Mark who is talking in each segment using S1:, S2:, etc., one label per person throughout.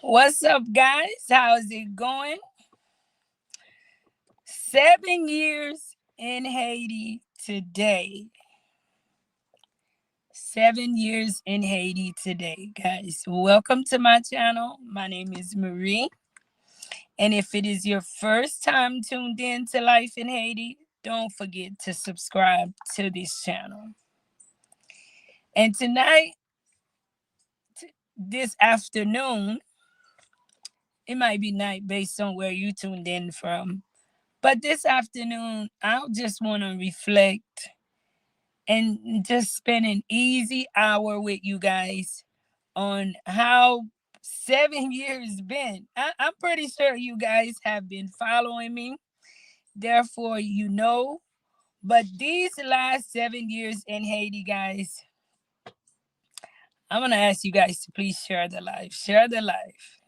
S1: What's up, guys? How's it going? 7 years in Haiti today. 7 years in Haiti today, guys. Welcome to my channel. My name is Marie. And if it is your first time tuned in to Life in Haiti, don't forget to subscribe to this channel. And tonight, this afternoon, it might be night based on where you tuned in from. But this afternoon, I just want to reflect and just spend an easy hour with you guys on how 7 years been. I'm pretty sure you guys have been following me. Therefore, you know. But these last 7 years in Haiti, guys, I'm going to ask you guys to please share the live. Share the live.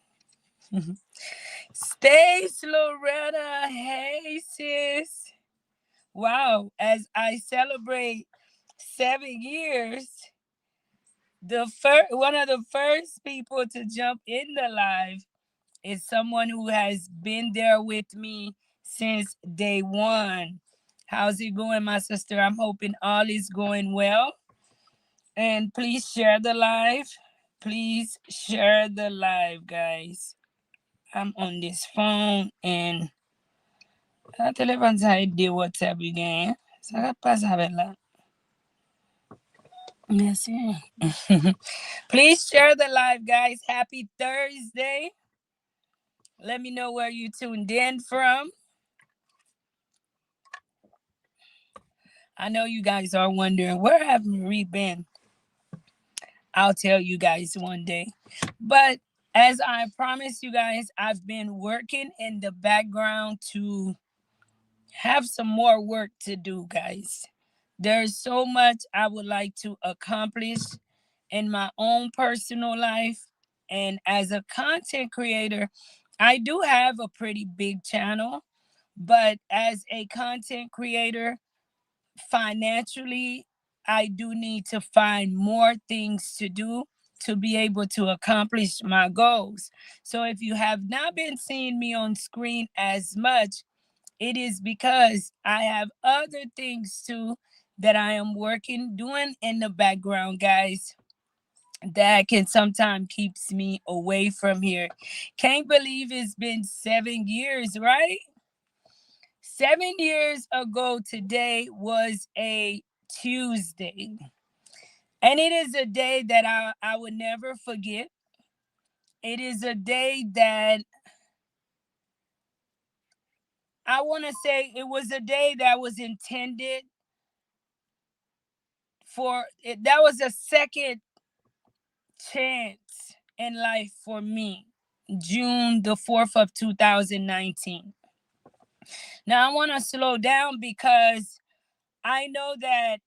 S1: Stace Loretta. Hey, sis. Wow. As I celebrate 7 years, one of the first people to jump in the live is someone who has been there with me since day one. How's it going, my sister? I'm hoping all is going well. And please share the live. Please share the live, guys. I'm on this phone and téléphone ça aide WhatsApp again. Ça va pas avec là. Merci. Please share the live, guys. Happy Thursday. Let me know where you tuned in from. I know you guys are wondering, where have Marie been? I'll tell you guys one day. But as I promised you guys, I've been working in the background to have some more work to do, guys. There's so much I would like to accomplish in my own personal life. And as a content creator, I do have a pretty big channel. But as a content creator, financially, I do need to find more things to do to be able to accomplish my goals. So if you have not been seeing me on screen as much, it is because I have other things too that I am doing in the background, guys, that can sometimes keeps me away from here. Can't believe it's been 7 years, right? 7 years ago today was a Tuesday. And it is a day that I would never forget. It is a day that I want to say it was a day that was intended for it. That was a second chance in life for me. June the 4th of 2019. Now I want to slow down because I know that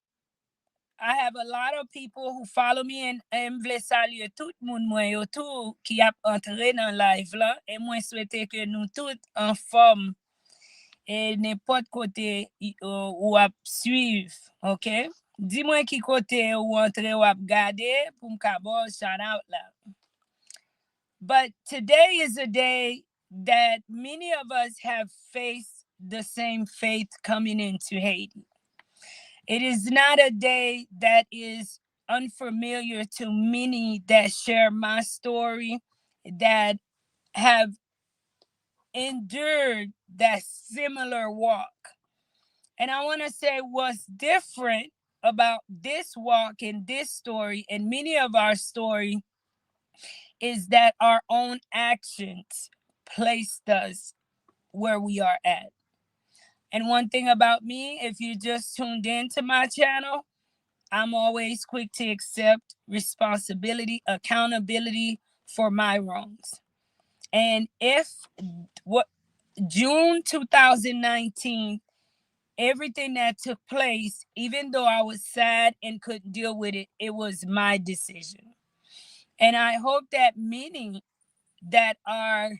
S1: I have a lot of people who follow me and vle salye tout moun mwen yo tou ki ap entre nan live la. Et mwen souwete ke nou tout en forme et n'importe kote ou ap suiv, ok? Di mwen ki kote ou entre ou ap gade pou mka bo shout out la. But today is a day that many of us have faced the same fate coming into Haiti. It is not a day that is unfamiliar to many that share my story, that have endured that similar walk. And I want to say what's different about this walk and this story and many of our story is that our own actions placed us where we are at. And one thing about me, if you just tuned in to my channel, I'm always quick to accept responsibility, accountability for my wrongs. And if what June 2019, everything that took place, even though I was sad and couldn't deal with it, it was my decision. And I hope that many that are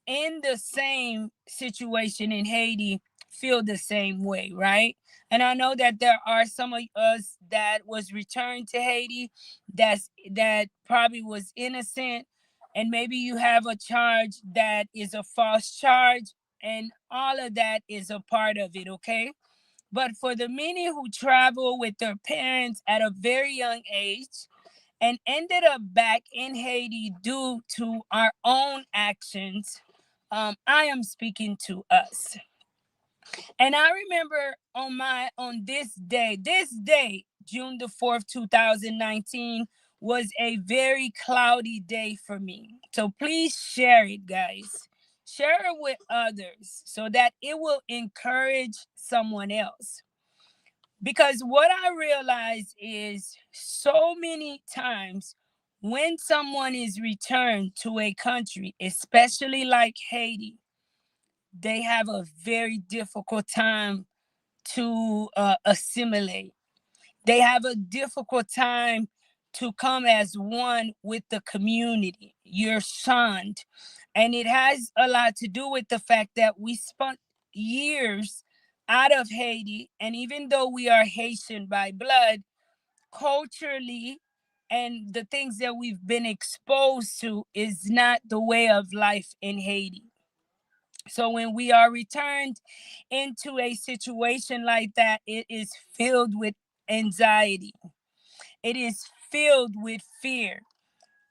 S1: in the same situation in Haiti feel the same way, right? And I know that there are some of us that was returned to Haiti that probably was innocent, and maybe you have a charge that is a false charge, and all of that is a part of it, okay? But for the many who travel with their parents at a very young age and ended up back in Haiti due to our own actions, I am speaking to us. And I remember on this day, June the 4th, 2019, was a very cloudy day for me. So please share it, guys. Share it with others so that it will encourage someone else. Because what I realize is so many times when someone is returned to a country, especially like Haiti, they have a very difficult time to assimilate. They have a difficult time to come as one with the community. You're shunned. And it has a lot to do with the fact that we spent years out of Haiti. And even though we are Haitian by blood, culturally, and the things that we've been exposed to is not the way of life in Haiti. So when we are returned into a situation like that, it is filled with anxiety. It is filled with fear.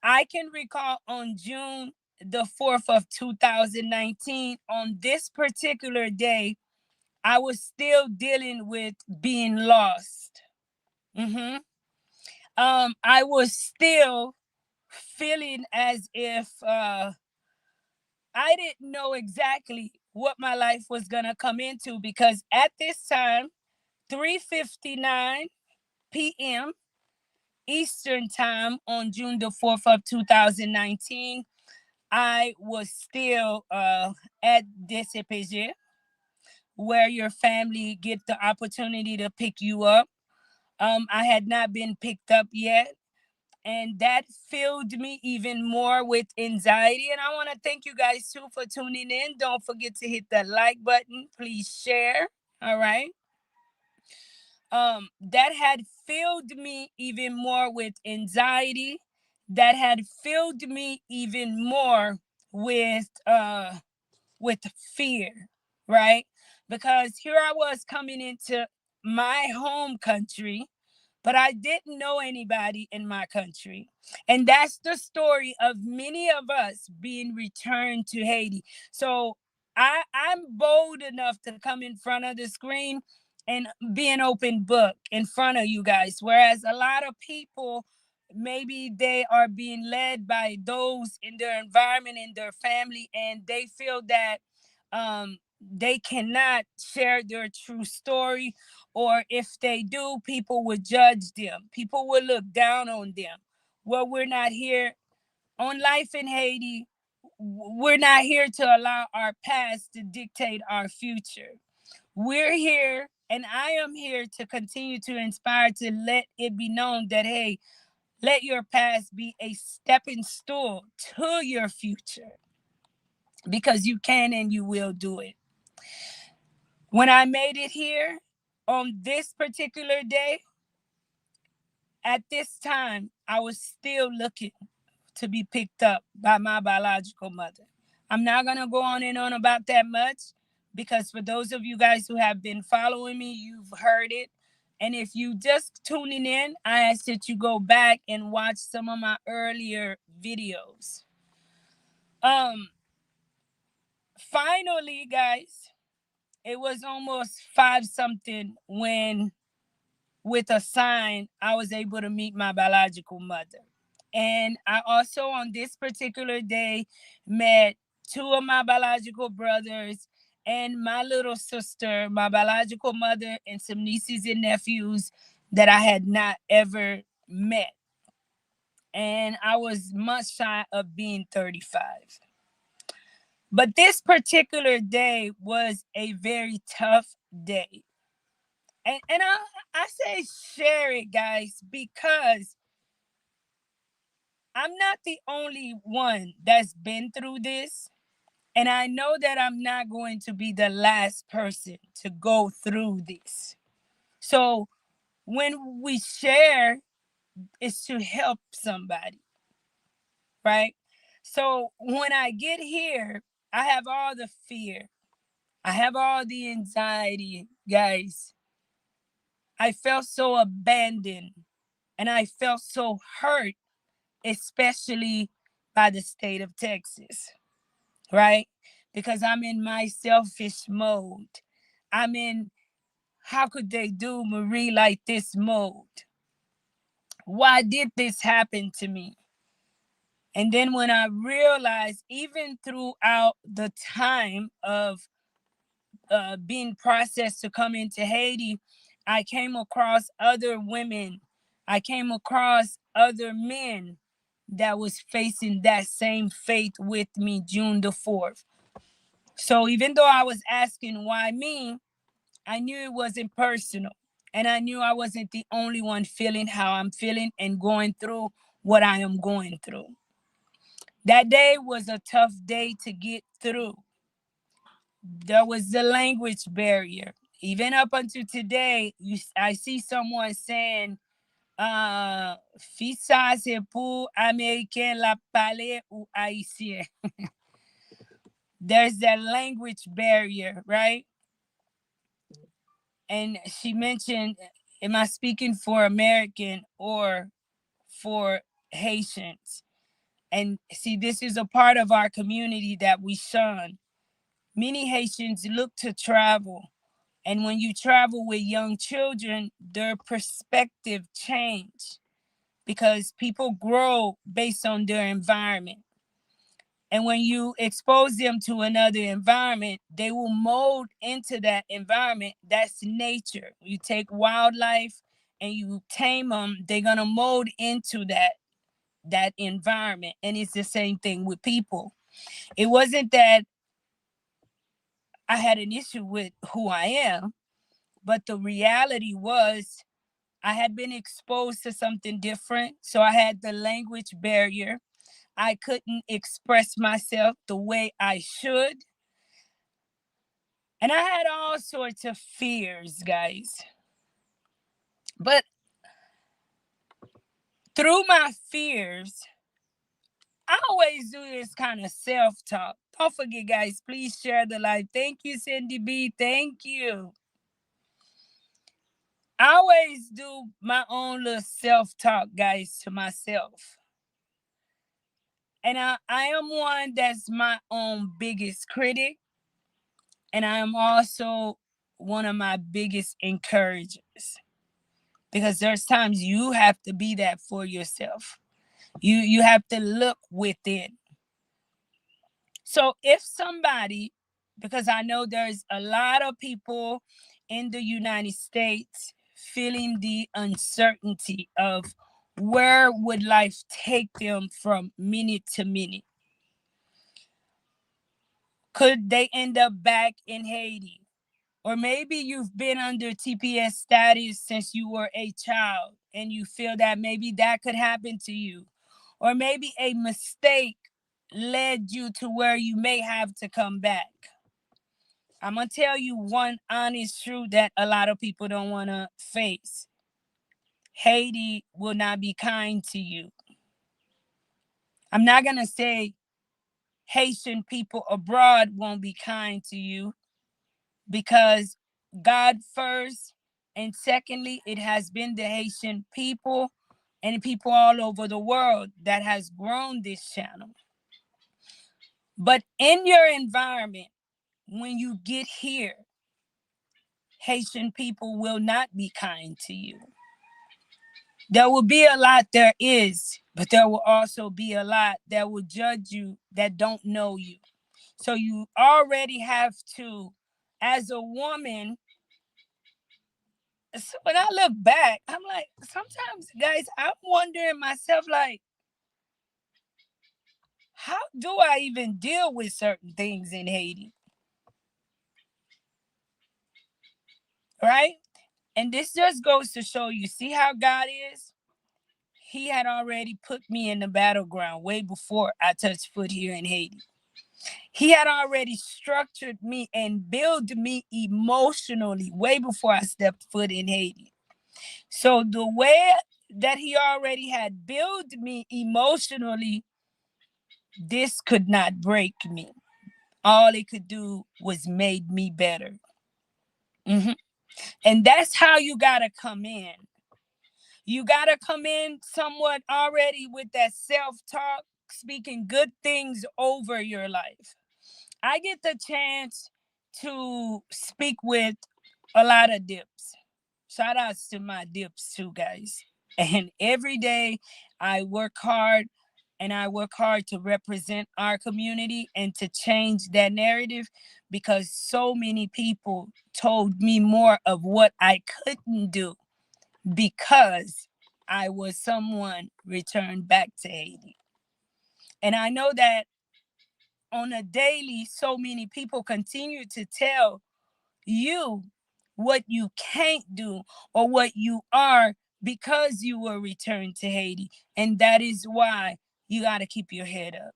S1: I can recall on June the 4th of 2019, on this particular day, I was still dealing with being lost. Mhm. I was still feeling as if I didn't know exactly what my life was gonna come into, because at this time, 3:59 p.m. Eastern time on June the 4th of 2019, I was still at DCPG, where your family get the opportunity to pick you up. I had not been picked up yet, and that filled me even more with anxiety. And I want to thank you guys too for tuning in. Don't forget to hit the like button. Please share. All right. That had filled me even more with anxiety. That had filled me even more with fear, right? Because here I was coming into my home country, but I didn't know anybody in my country. And that's the story of many of us being returned to Haiti. So I'm bold enough to come in front of the screen and be an open book in front of you guys. Whereas a lot of people, maybe they are being led by those in their environment, in their family, and they feel that they cannot share their true story, or if they do, people will judge them. People will look down on them. Well, we're not here on Life in Haiti. We're not here to allow our past to dictate our future. We're here, and I am here to continue to inspire, to let it be known that, hey, let your past be a stepping stool to your future, because you can and you will do it. When I made it here on this particular day, at this time, I was still looking to be picked up by my biological mother. I'm not going to go on and on about that much, because for those of you guys who have been following me, you've heard it. And if you just tuning in, I ask that you go back and watch some of my earlier videos. Um, Finally, guys, it was almost five something when, with a sign, I was able to meet my biological mother. And I also, on this particular day, met two of my biological brothers and my little sister, my biological mother, and some nieces and nephews that I had not ever met. And I was much shy of being 35. But this particular day was a very tough day. And I say share it, guys, because I'm not the only one that's been through this. And I know that I'm not going to be the last person to go through this. So when we share, it's to help somebody, right? So when I get here, I have all the fear, I have all the anxiety, guys. I felt so abandoned and I felt so hurt, especially by the state of Texas, right? Because I'm in my selfish mode. I'm in, how could they do Marie like this mode? Why did this happen to me? And then when I realized, even throughout the time of being processed to come into Haiti, I came across other women. I came across other men that was facing that same fate with me June the 4th. So even though I was asking why me, I knew it wasn't personal. And I knew I wasn't the only one feeling how I'm feeling and going through what I am going through. That day was a tough day to get through. There was the language barrier. Even up until today, I see someone saying, Fisa c'est pour Américain la parler ou Haïtien. There's that language barrier, right? And she mentioned, am I speaking for American or for Haitians? And see, this is a part of our community that we shun. Many Haitians look to travel. And when you travel with young children, their perspective change because people grow based on their environment. And when you expose them to another environment, they will mold into that environment. That's nature. You take wildlife and you tame them, they're gonna mold into that environment. And it's the same thing with people. It wasn't that I had an issue with who I am, but the reality was I had been exposed to something different. So I had the language barrier. I couldn't express myself the way I should. And I had all sorts of fears, guys. But through my fears, I always do this kind of self-talk. Don't forget, guys, please share the live. Thank you, Cindy B. Thank you. I always do my own little self-talk, guys, to myself. And I am one that's my own biggest critic. And I am also one of my biggest encouragers. Because there's times you have to be that for yourself. You have to look within. So if somebody, because I know there's a lot of people in the United States feeling the uncertainty of where would life take them from minute to minute. Could they end up back in Haiti? Or maybe you've been under TPS status since you were a child and you feel that maybe that could happen to you. Or maybe a mistake led you to where you may have to come back. I'm going to tell you one honest truth that a lot of people don't want to face. Haiti will not be kind to you. I'm not going to say Haitian people abroad won't be kind to you, because God first, and secondly, it has been the Haitian people and people all over the world that has grown this channel. But in your environment, when you get here, Haitian people will not be kind to you. There will be a lot, there is, but there will also be a lot that will judge you that don't know you. So you already have to, as a woman, so when I look back, I'm like, sometimes, guys, I'm wondering myself, like, how do I even deal with certain things in Haiti? Right? And this just goes to show you, see how God is? He had already put me in the battleground way before I touched foot here in Haiti. He had already structured me and built me emotionally way before I stepped foot in Haiti. So the way that he already had built me emotionally, this could not break me. All it could do was made me better. Mhm. And that's how you gotta come in. You gotta come in somewhat already with that self-talk, speaking good things over your life. I get the chance to speak with a lot of dips. Shout outs to my dips too, guys. And every day I work hard, and I work hard to represent our community and to change that narrative, because so many people told me more of what I couldn't do because I was someone returned back to Haiti. And I know that on a daily, so many people continue to tell you what you can't do or what you are because you were returned to Haiti. And that is why you got to keep your head up.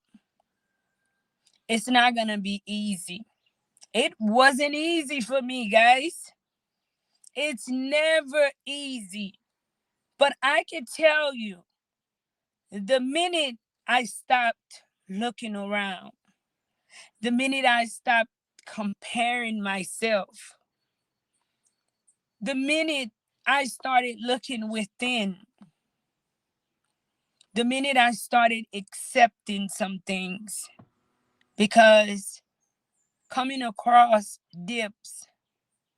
S1: It's not going to be easy. It wasn't easy for me, guys. It's never easy. But I can tell you, the minute I stopped looking around, the minute I stopped comparing myself, the minute I started looking within, the minute I started accepting some things, because coming across dips,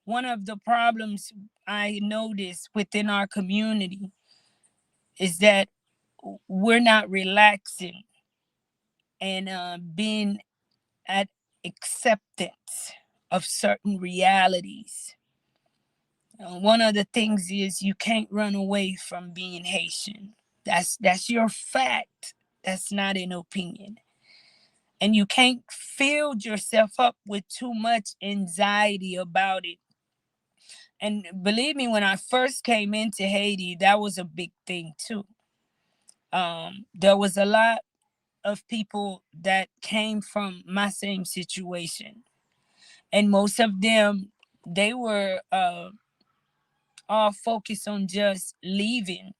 S1: one of the problems I noticed within our community is that we're not relaxing and being at acceptance of certain realities. One of the things is you can't run away from being Haitian. That's your fact. That's not an opinion. And you can't fill yourself up with too much anxiety about it. And believe me, when I first came into Haiti, that was a big thing too. There was a lot of people that came from my same situation, and most of them, they were all focused on just leaving.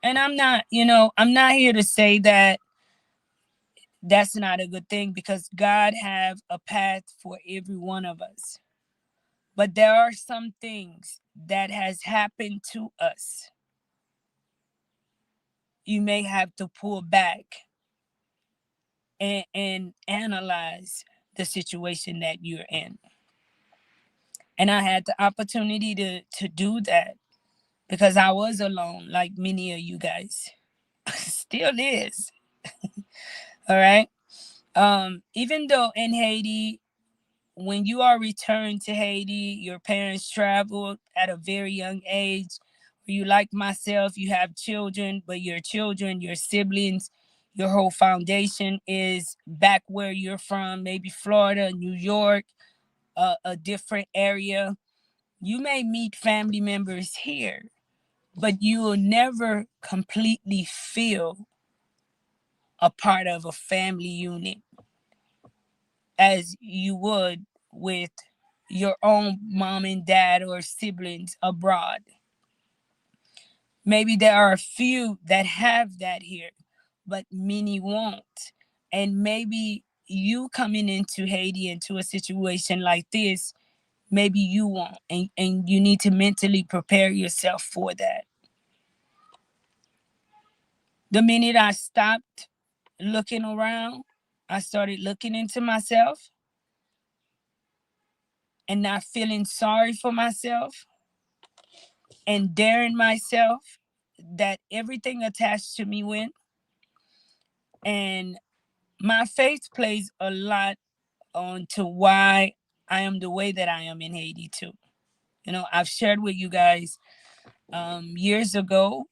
S1: And I'm not here to say that that's not a good thing, because God have a path for every one of us. But there are some things that has happened to us. You may have to pull back and analyze the situation that you're in. And I had the opportunity to do that because I was alone, like many of you guys. Still is. All right. Even though in Haiti, when you are returned to Haiti, your parents traveled at a very young age. You, like myself, you have children, but your children, your siblings, your whole foundation is back where you're from, maybe Florida, New York, a different area. You may meet family members here, but you will never completely feel a part of a family unit as you would with your own mom and dad or siblings abroad. Maybe there are a few that have that here, but many won't. And maybe you coming into Haiti, into a situation like this, maybe you won't. And you need to mentally prepare yourself for that. The minute I stopped looking around, I started looking into myself and not feeling sorry for myself and daring myself that everything attached to me went. And my faith plays a lot on to why I am the way that I am in Haiti too. I've shared with you guys years ago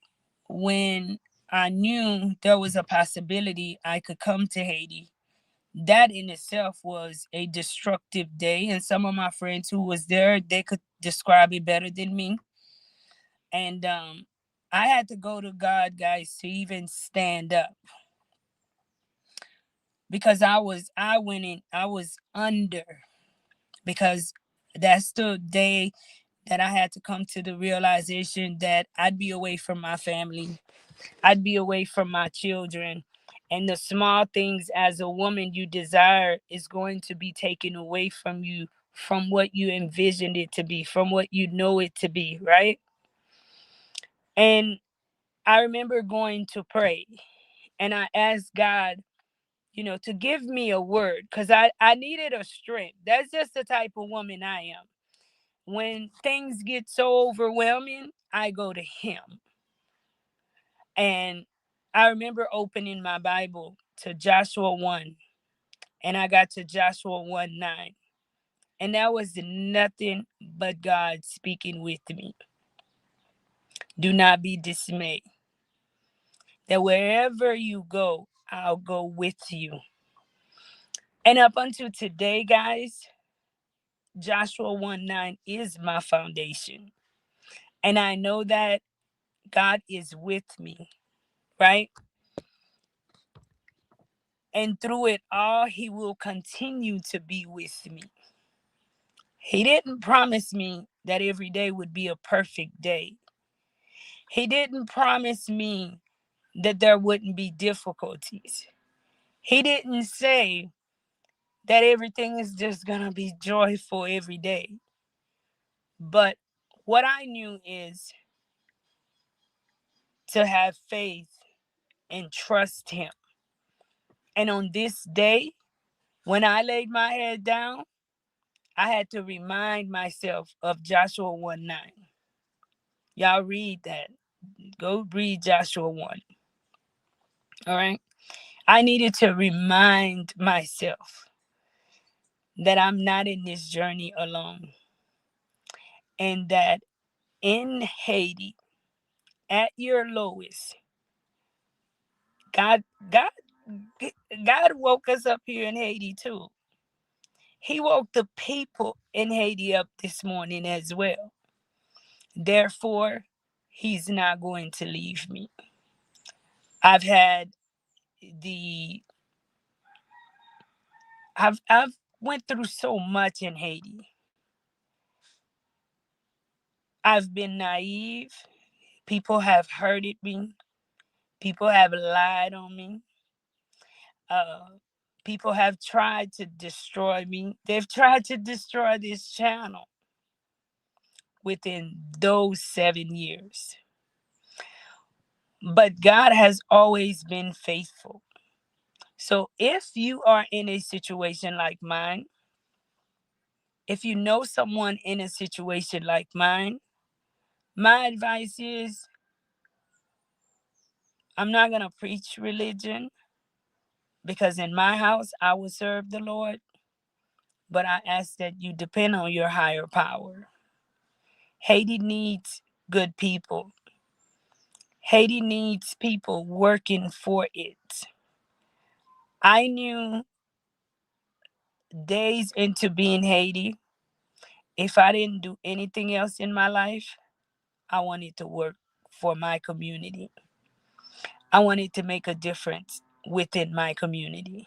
S1: when I knew there was a possibility I could come to Haiti. That in itself was a destructive day, and some of my friends who was there, they could describe it better than me. And I had to go to God, guys, to even stand up. because I was under, because that's the day that I had to come to the realization that I'd be away from my family. I'd be away from my children. And the small things as a woman you desire is going to be taken away from you, from what you envisioned it to be, from what you know it to be, right? And I remember going to pray, and I asked God, to give me a word, because I needed a strength. That's just the type of woman I am. When things get so overwhelming, I go to Him. And I remember opening my Bible to Joshua 1, and I got to Joshua 1:9. And that was nothing but God speaking with me. Do not be dismayed, that wherever you go, I'll go with you. And up until today, guys, Joshua 1:9 is my foundation. And I know that God is with me, right? And through it all, He will continue to be with me. He didn't promise me that every day would be a perfect day. He didn't promise me that there wouldn't be difficulties. He didn't say that everything is just going to be joyful every day. But what I knew is to have faith and trust Him. And on this day, when I laid my head down, I had to remind myself of Joshua 1:9. Y'all read that. Go read Joshua 1. All right. I needed to remind myself that I'm not in this journey alone. And that in Haiti, at your lowest, God, God, God woke us up here in Haiti too. He woke the people in Haiti up this morning as well. Therefore, He's not going to leave me. I've had the I've went through so much in Haiti. I've been naive. People have hurted me. People have lied on me. Uh, People have tried to destroy me. They've tried to destroy this channel within those 7 years. But God has always been faithful. So if you are in a situation like mine, if you know someone in a situation like mine, my advice is, I'm not going to preach religion, because in my house, I will serve the Lord. But I ask that you depend on your higher power. Haiti needs good people. Haiti needs people working for it. I knew days into being Haiti, if I didn't do anything else in my life, I wanted to work for my community. I wanted to make a difference within my community.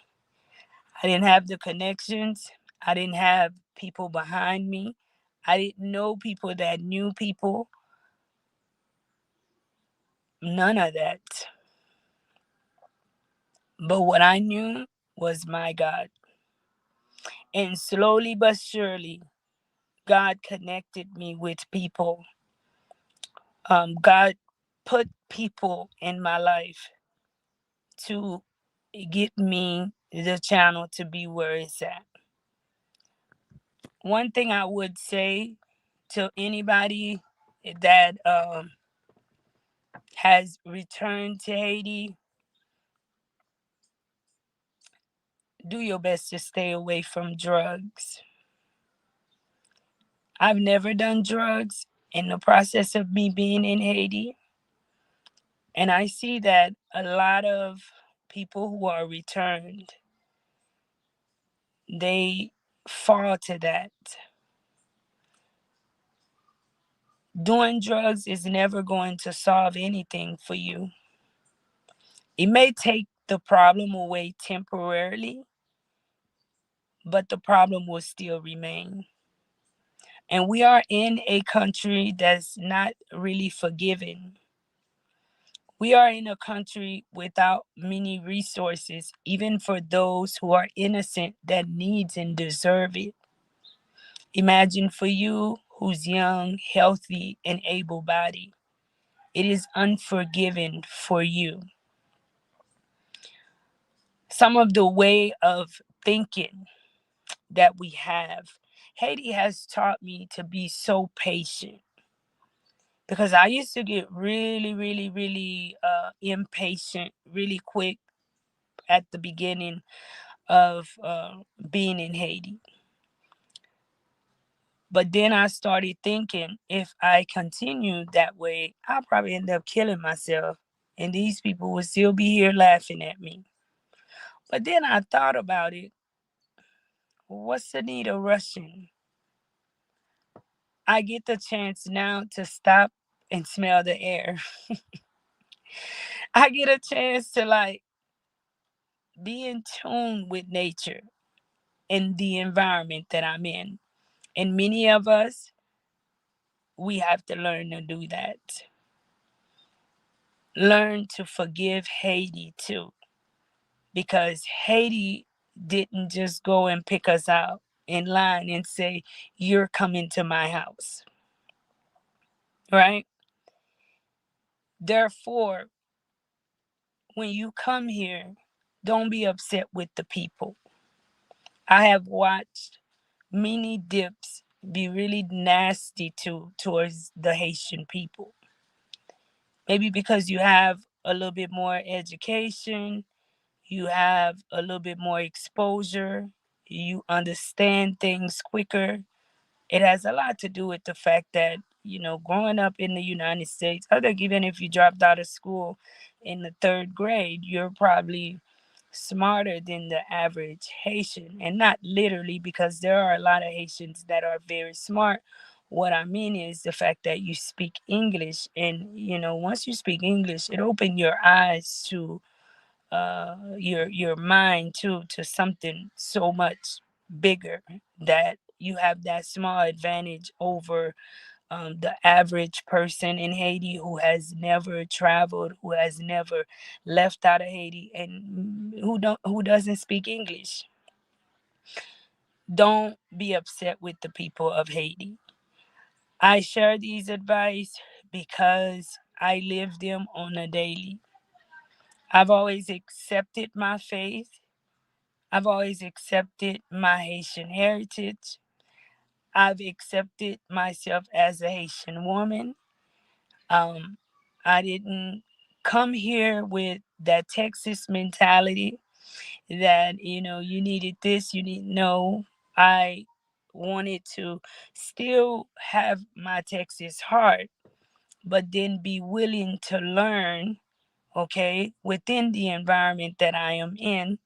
S1: I didn't have the connections. I didn't have people behind me. I didn't know people that knew people. None of that. But what I knew was my God. And slowly but surely, God connected me with people. God put people in my life to get me the channel to be where it's at. One thing I would say to anybody that has returned to Haiti, do your best to stay away from drugs. I've never done drugs in the process of me being in Haiti. And I see that a lot of people who are returned, they fall to that. Doing drugs is never going to solve anything for you. It may take the problem away temporarily, but the problem will still remain. And we are in a country that's not really forgiving. We are in a country without many resources, even for those who are innocent that needs and deserve it. Imagine for you who's young, healthy, and able-bodied. It is unforgiving for you. Some of the way of thinking that we have, Haiti has taught me to be so patient, because I used to get really, really, really impatient really quick at the beginning of being in Haiti. But then I started thinking, if I continued that way, I'll probably end up killing myself. And these people would still be here laughing at me. But then I thought about it. What's the need of rushing? I get the chance now to stop and smell the air. I get a chance to like be in tune with nature and the environment that I'm in. And many of us, we have to learn to do that. Learn to forgive Haiti too, because Haiti didn't just go and pick us out in line and say, "You're coming to my house," right? Therefore, when you come here, don't be upset with the people. I have watched many dips be really nasty towards the Haitian people. Maybe because you have a little bit more education, you have a little bit more exposure, you understand things quicker. It has a lot to do with the fact that, growing up in the United States, I think even if you dropped out of school in the third grade, you're probably smarter than the average Haitian. And not literally, because there are a lot of Haitians that are very smart. What I mean is the fact that you speak English, and once you speak English, it opens your eyes to your mind to something so much bigger, that you have that small advantage over the average person in Haiti who has never traveled, who has never left out of Haiti, and who doesn't speak English. Don't be upset with the people of Haiti. I share these advice because I live them on a daily. I've always accepted my faith. I've always accepted my Haitian heritage. I've accepted myself as a Haitian woman. Um, I didn't come here with that Texas mentality that, you needed this, you need no. I wanted to still have my Texas heart, but then be willing to learn, okay, within the environment that I am in,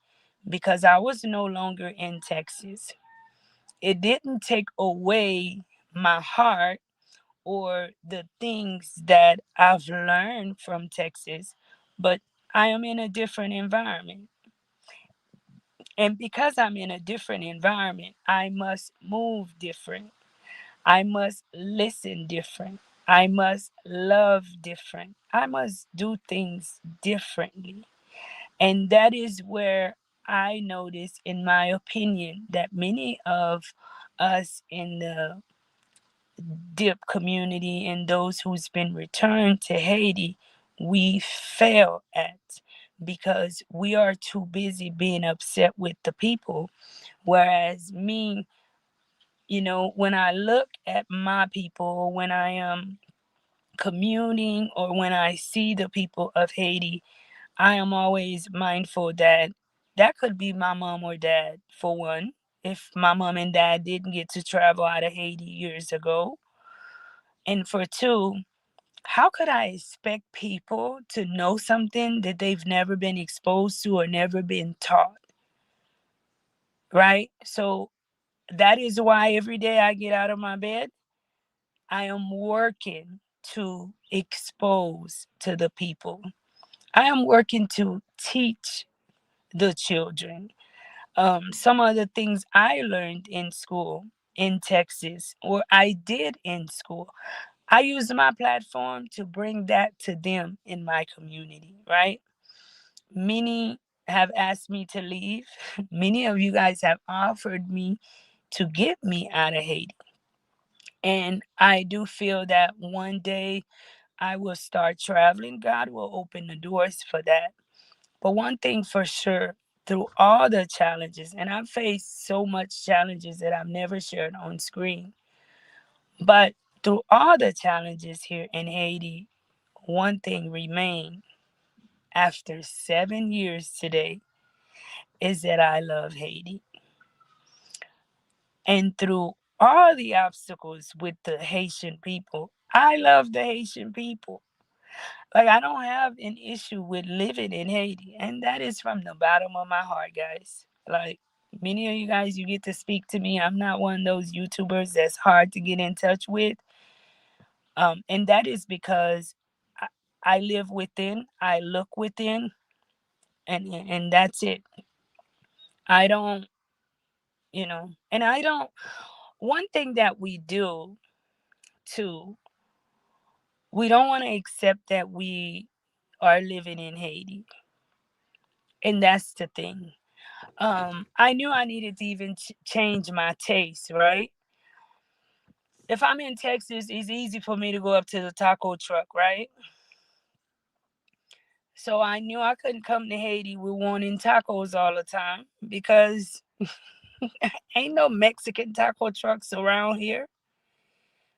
S1: because I was no longer in Texas. It didn't take away my heart or the things that I've learned from Texas, but I am in a different environment. And because I'm in a different environment, I must move different. I must listen different. I must love different. I must do things differently. And that is where I notice, in my opinion, that many of us in the DIP community and those who's been returned to Haiti, we fail at, because we are too busy being upset with the people. Whereas me, when I look at my people, when I am communing, or when I see the people of Haiti, I am always mindful that that could be my mom or dad, for one, if my mom and dad didn't get to travel out of Haiti years ago. And for two, how could I expect people to know something that they've never been exposed to or never been taught? Right? So that is why every day I get out of my bed, I am working to expose to the people. I am working to teach the children some of the things I learned in school in Texas, or I did in school. I use my platform to bring that to them in my community, right? Many have asked me to leave. Many of you guys have offered me to get me out of Haiti. And I do feel that one day I will start traveling. God will open the doors for that. But one thing for sure, through all the challenges, and I've faced so much challenges that I've never shared on screen, but through all the challenges here in Haiti, one thing remained after 7 years today is that I love Haiti. And through all the obstacles with the Haitian people, I love the Haitian people. Like, I don't have an issue with living in Haiti. And that is from the bottom of my heart, guys. Like, many of you guys, you get to speak to me. I'm not one of those YouTubers that's hard to get in touch with. And that is because I, I live within, I look within, and that's it. I don't, and I don't, one thing that we do too, we don't want to accept that we are living in Haiti. And that's the thing. I knew I needed to even change my taste, right? If I'm in Texas, it's easy for me to go up to the taco truck, right? So I knew I couldn't come to Haiti with wanting tacos all the time because ain't no Mexican taco trucks around here,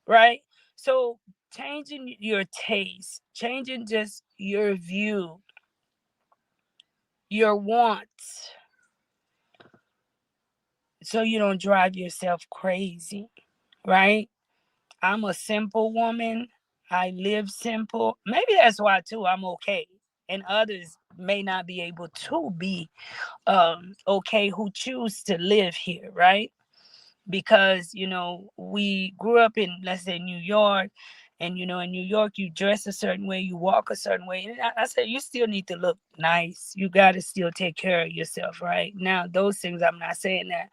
S1: right? So changing your taste, changing just your view, your wants, so you don't drive yourself crazy, right? I'm a simple woman. I live simple. Maybe that's why too I'm okay. And others may not be able to be okay who choose to live here, right? Because we grew up in, let's say, New York, and in New York you dress a certain way, you walk a certain way, and I said you still need to look nice. You got to still take care of yourself, right? Now those things, I'm not saying that,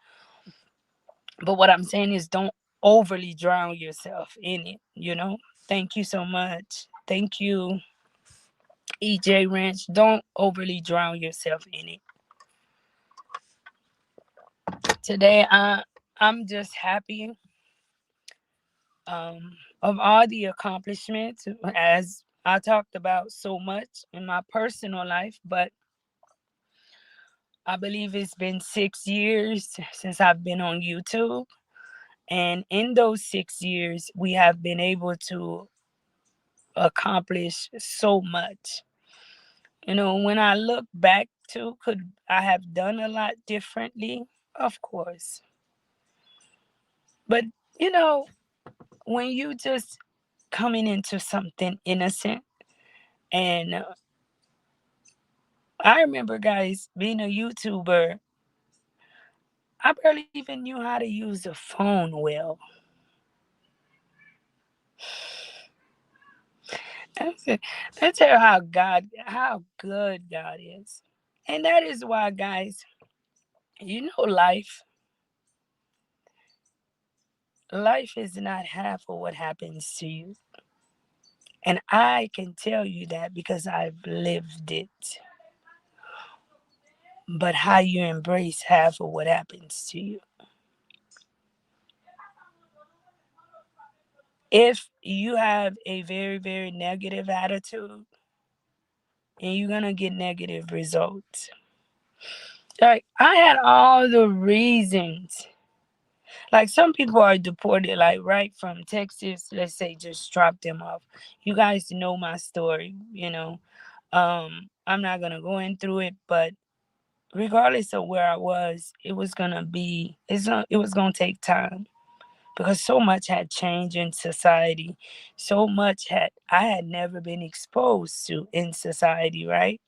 S1: but what I'm saying is don't overly drown yourself in it. Thank you so much. Thank you, EJ Ranch. Don't overly drown yourself in it. Today, I'm just happy of all the accomplishments, as I talked about so much in my personal life, but I believe it's been 6 years since I've been on YouTube. And in those 6 years, we have been able to accomplish so much. When I look back to, could I have done a lot differently? Of course. But, you know, when you just coming into something innocent, and I remember, guys, being a YouTuber, I barely even knew how to use a phone well. That's it. That's how good God is. And that is why, guys, life life is not half of what happens to you. And I can tell you that because I've lived it. But how you embrace half of what happens to you. If you have a very, very negative attitude, and you're going to get negative results. Like, I had all the reasons. Like, some people are deported, like, right from Texas, let's say, just drop them off. You guys know my story. I'm not going to go in through it, but regardless of where I was, it was going to take time, because so much had changed in society. So much I had never been exposed to in society, right?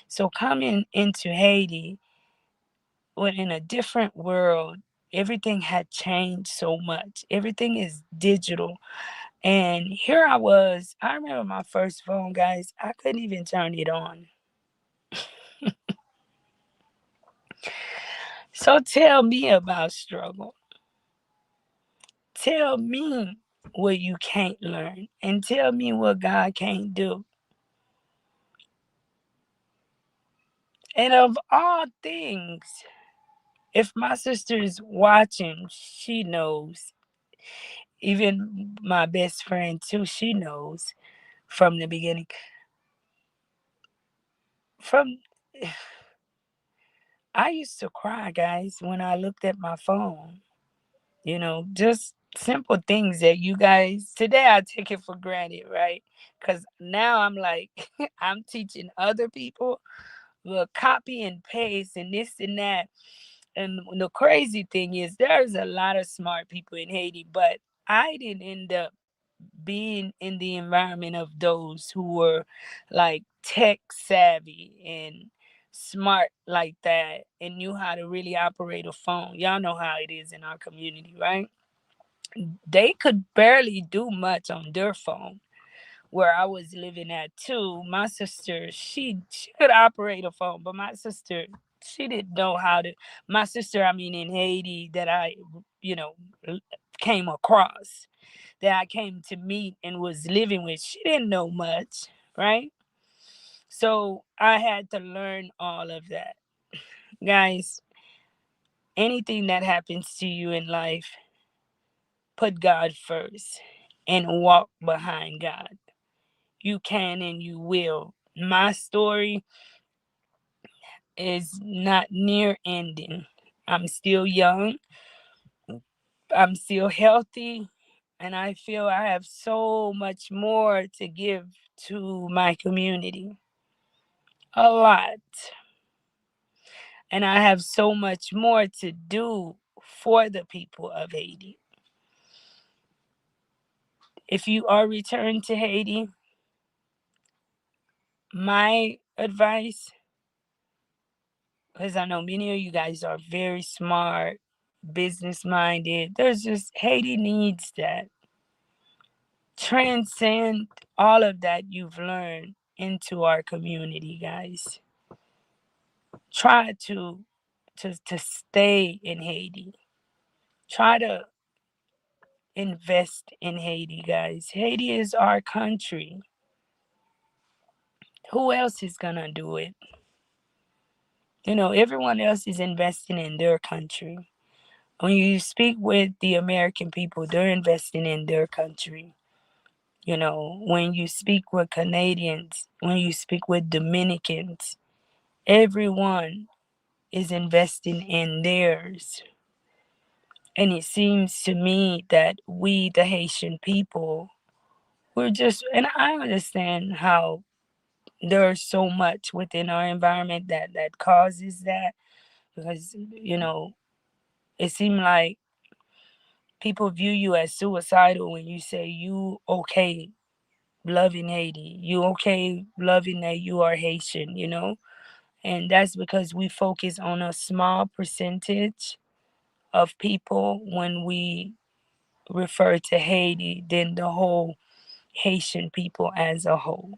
S1: So coming into Haiti, when in a different world, everything had changed so much. Everything is digital. And here I was. I remember my first phone, guys. I couldn't even turn it on. So tell me about struggle. Tell me what you can't learn, and tell me what God can't do. And of all things, if my sister is watching, she knows. Even my best friend too, she knows from the beginning. From I used to cry, guys, when I looked at my phone. Just simple things that you guys today I take it for granted, right? Because now I'm like, I'm teaching other people, well, copy and paste and this and that. And the crazy thing is, there's a lot of smart people in Haiti, but I didn't end up being in the environment of those who were like tech savvy and smart like that and knew how to really operate a phone. Y'all know how it is in our community, right? They could barely do much on their phone where I was living at too. My sister, she could operate a phone, but my sister, she didn't know how to. My sister, I mean, in Haiti, that I, you know, came across, that I came to meet and was living with, she didn't know much, right? So I had to learn all of that. Guys, anything that happens to you in life, put God first and walk behind God. You can and you will. My story is not near ending. I'm still young, I'm still healthy, and I feel I have so much more to give to my community. A lot. And I have so much more to do for the people of Haiti. If you are returned to Haiti, my advice, because I know many of you guys are very smart, business minded, there's just Haiti needs that. Transcend all of that you've learned into our community, guys. Try to stay in Haiti. Try to invest in Haiti, guys. Haiti is our country. Who else is gonna do it? Everyone else is investing in their country. When you speak with the American people, they're investing in their country. When you speak with Canadians, when you speak with Dominicans, everyone is investing in theirs. And it seems to me that we, the Haitian people, and I understand how there's so much within our environment that causes that, because, it seems like people view you as suicidal when you say you okay loving Haiti, you okay loving that you are Haitian. And that's because we focus on a small percentage of people when we refer to Haiti than the whole Haitian people as a whole.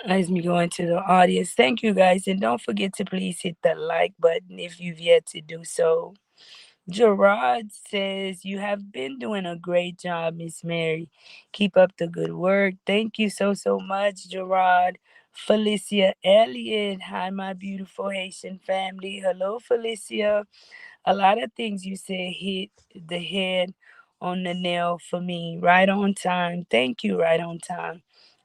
S1: Let me go into the audience. Thank you guys. And don't forget to please hit the like button if you've yet to do so. Gerard says, you have been doing a great job, Miss Mary. Keep up the good work. Thank you so much, Gerard. Felicia Elliott. Hi, my beautiful Haitian family. Hello, Felicia. A lot of things you said hit the head on the nail for me. Right on time. Thank you, right on time.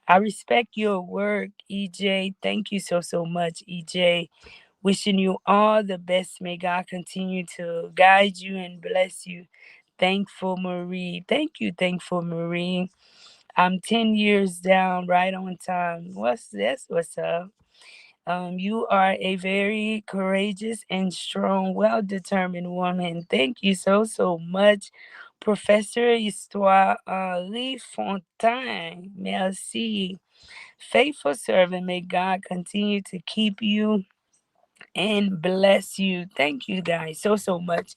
S1: I respect your work, EJ. Thank you so much, EJ. Wishing you all the best. May God continue to guide you and bless you. Thankful Marie. Thank you, Thankful Marie. I'm 10 years down, right on time. What's this? What's up? You are a very courageous and strong, well determined woman. Thank you so much, Professor Histoire Henri Fontaine. Merci. Faithful servant, may God continue to keep you and bless you. Thank you guys so much.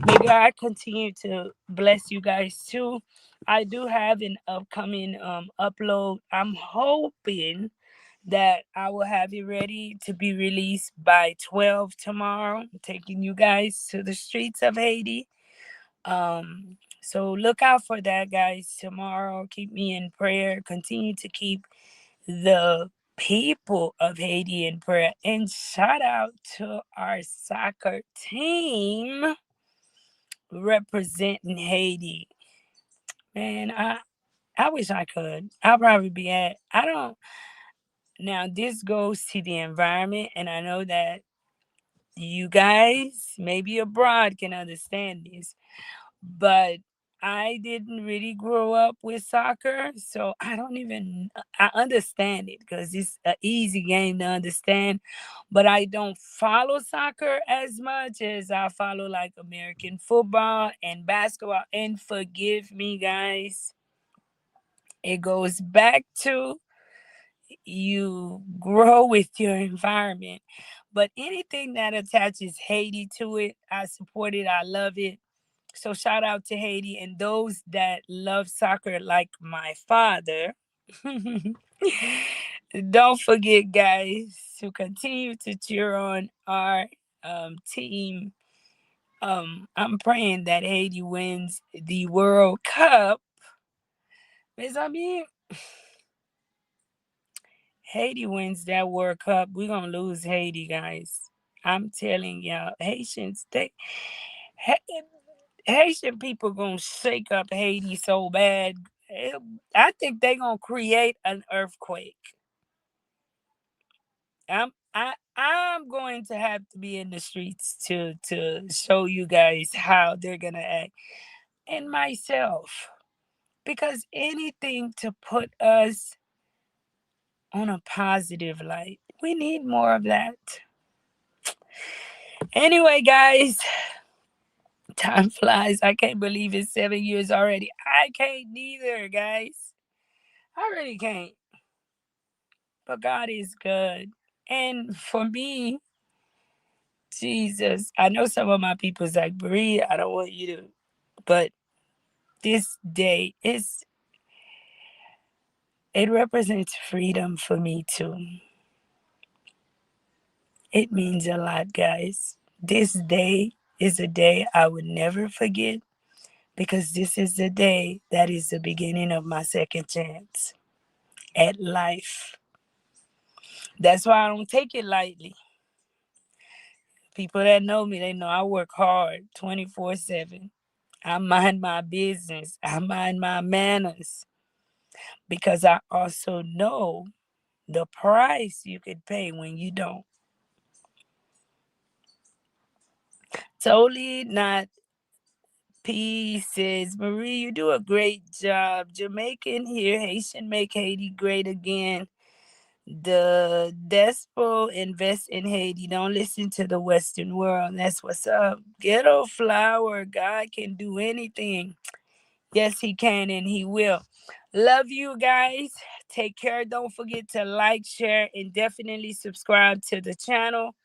S1: May God continue to bless you guys too. I do have an upcoming upload. I'm hoping that I will have it ready to be released by 12 tomorrow, taking you guys to the streets of Haiti. So look out for that, guys, tomorrow. Keep me in prayer. Continue to keep the people of Haiti in prayer. And shout out to our soccer team representing Haiti. Man, I wish I could. I'll probably be at I don't now this goes to the environment, and I know that you guys maybe abroad can understand this, but I didn't really grow up with soccer, so I don't even I understand it because it's an easy game to understand, but I don't follow soccer as much as I follow like American football and basketball. And forgive me, guys, it goes back to you grow with your environment. But anything that attaches Haiti to it, I support it. I love it. So shout out to Haiti and those that love soccer like my father. Don't forget, guys, to continue to cheer on our team. I'm praying that Haiti wins the World Cup. Mes amis, Haiti wins that World Cup, we're gonna lose Haiti, guys. I'm telling y'all, Ha- Haitian people gonna shake up Haiti so bad. I think they gonna create an earthquake. I'm going to have to be in the streets to show you guys how they're gonna act, and myself, because anything to put us on a positive light. We need more of that. Anyway, guys, time flies. I can't believe it's 7 years already. I can't neither, guys. I really can't. But God is good. And for me, Jesus, I know some of my people's like, Marie, I don't want you to, but this day is, it represents freedom for me too. It means a lot, guys. This day is a day I would never forget because this is the day that is the beginning of my second chance at life. That's why I don't take it lightly. People that know me, they know I work hard 24/7. I mind my business. I mind my manners because I also know the price you could pay when you don't. Totally not. P says, Marie, you do a great job. Jamaican here, Haitian make Haiti great again. The Despo invest in Haiti. Don't listen to the Western world. That's what's up. Ghetto flower. God can do anything. Yes, he can and he will. Love you guys. Take care. Don't forget to like, share, and definitely subscribe to the channel.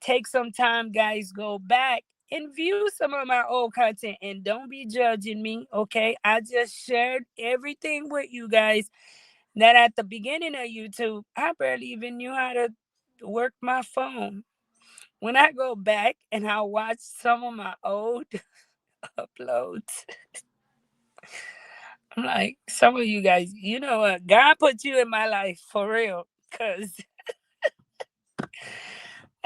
S1: Take some time, guys. Go back and view some of my old content and don't be judging me, okay? I just shared everything with you guys that at the beginning of YouTube, I barely even knew how to work my phone. When I go back and I watch some of my old uploads, I'm like, some of you guys, you know what? God put you in my life for real. Because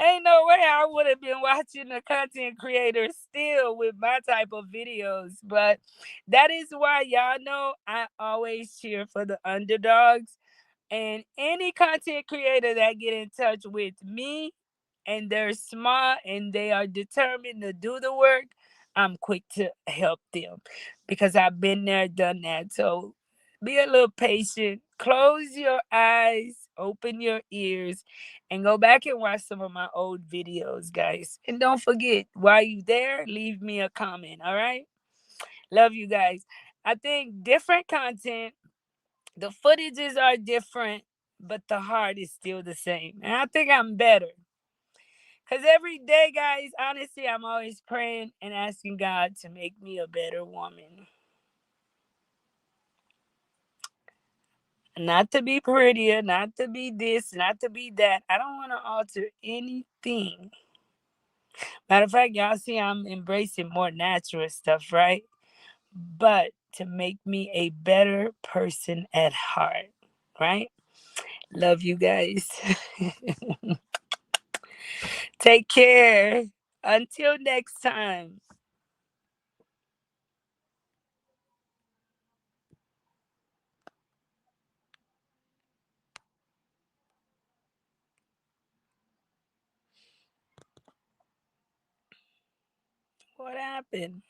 S1: ain't no way I would have been watching the content creators still with my type of videos. But that is why y'all know I always cheer for the underdogs. And any content creator that get in touch with me and they're smart and they are determined to do the work, I'm quick to help them because I've been there, done that. So be a little patient. Close your eyes, open your ears, and go back and watch some of my old videos, guys. And don't forget, while you there, leave me a comment, all right? Love you guys. I think different content, the footages are different, but the heart is still the same. And I think I'm better. Because every day, guys, honestly, I'm always praying and asking God to make me a better woman. Not to be prettier, not to be this, not to be that. I don't want to alter anything. Matter of fact, y'all see I'm embracing more natural stuff, right? But to make me a better person at heart, right? Love you guys. Take care. Until next time. What happened?